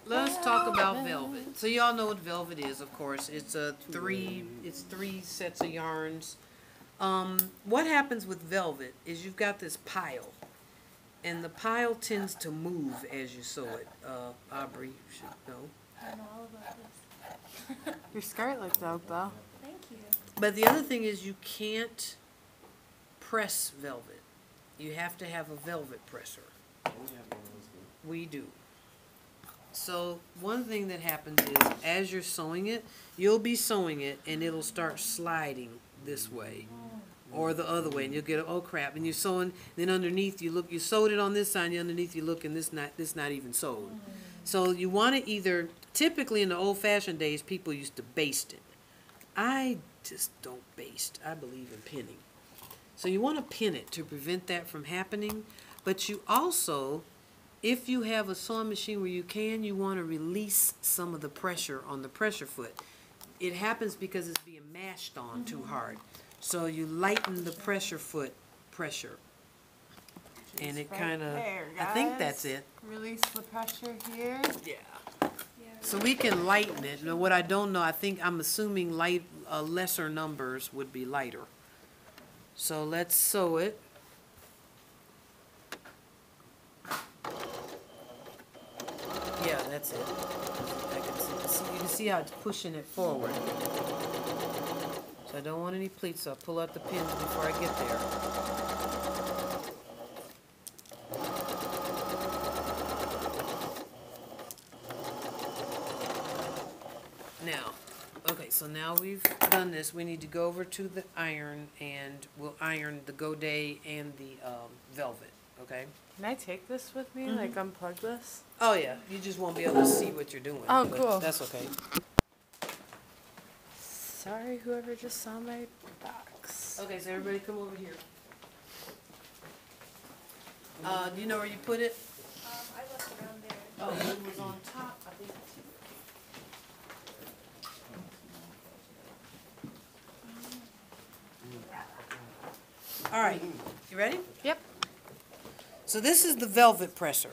let's talk about velvet. So y'all know what velvet is, of course. It's three sets of yarns. What happens with velvet is you've got this pile, and the pile tends to move as you sew it. Aubrey should know. I know all about this. Your skirt looks dope, though. Thank you. But the other thing is you can't press velvet. You have to have a velvet presser. We do. So one thing that happens is as you're sewing it, you'll be sewing it and it'll start sliding this way or the other way, and you'll get, oh crap, and you're sewing, then underneath you look, you sewed it on this side, and underneath you look, and this not even sewed. So you want to either, typically in the old-fashioned days, people used to baste it. I just don't baste. I believe in pinning. So you want to pin it to prevent that from happening, but you also, if you have a sewing machine where you can, you want to release some of the pressure on the pressure foot. It happens because it's being mashed on too hard. So you lighten the pressure foot pressure. And it kind of, I think that's it. Release the pressure here. Yeah. So we can lighten it. Now what I don't know, I'm assuming lesser numbers would be lighter. So let's sew it. Yeah, that's it. You can see how it's pushing it forward. So I don't want any pleats, so I'll pull out the pins before I get there. Now, okay, so now we've done this, we need to go over to the iron, and we'll iron the Godet and the velvet, okay? Can I take this with me? Like unplug this? Oh yeah, you just won't be able to see what you're doing. Oh, but cool. That's okay. Sorry, whoever just saw my box. Okay, so everybody come over here. Do you know where you put it? I left it around there. Oh, it was on top, I think. All right, you ready? Yep. So this is the velvet presser.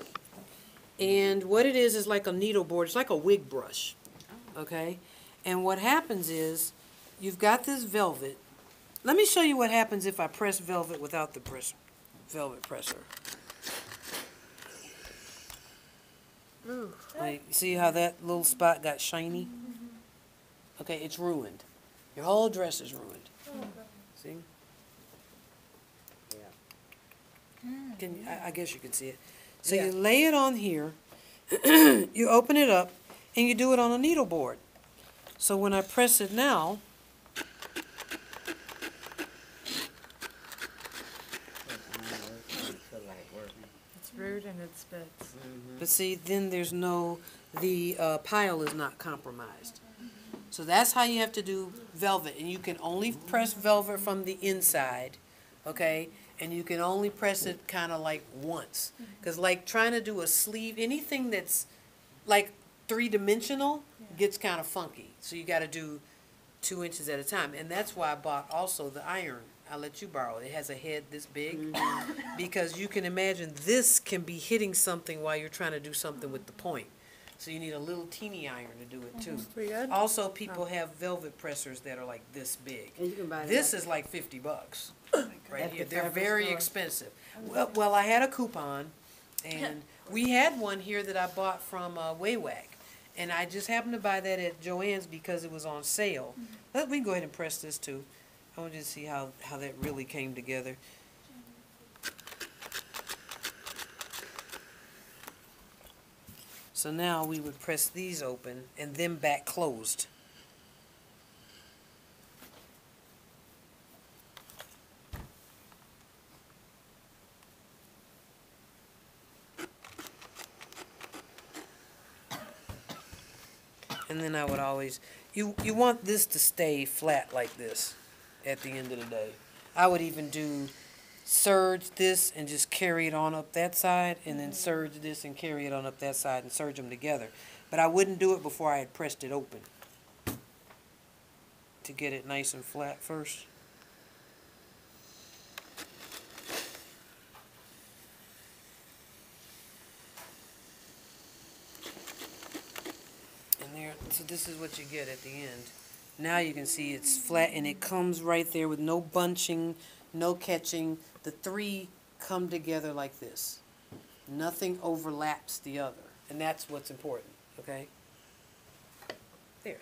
And what it is like a needle board. It's like a wig brush, okay? And what happens is you've got this velvet. Let me show you what happens if I press velvet without the velvet presser. Ooh. Like, see how that little spot got shiny? Okay, it's ruined. Your whole dress is ruined. See? I guess you can see it. So you lay it on here, you open it up, and you do it on a needle board. So when I press it now, It's rude and it spits. but see, then there's no, the pile is not compromised. So that's how you have to do velvet, and you can only press velvet from the inside, okay? And you can only press it kind of like once. Because like trying to do a sleeve, anything that's like three-dimensional gets kind of funky. So you got to do 2 inches at a time. And that's why I bought also the iron. I'll let you borrow it. It has a head this big. Because you can imagine this can be hitting something while you're trying to do something with the point. So you need a little teeny iron to do it too. Pretty good. Also, people have velvet pressers that are like this big. And you can buy This that. is like $50 right At here. the They're fabric very store. expensive. Well, I had a coupon, and we had one here that I bought from Waywag, and I just happened to buy that at Joann's because it was on sale. But we can go ahead and press this too. I want you to see how that really came together. So now we would press these open and then back closed. And then I would always, you want this to stay flat like this at the end of the day. I would even do serge this and just carry it on up that side, and then serge this and carry it on up that side and serge them together. But I wouldn't do it before I had pressed it open to get it nice and flat first. so this is what you get at the end. Now you can see it's flat and it comes right there with no bunching, no catching. The three come together like this. Nothing overlaps the other. And that's what's important, okay? There,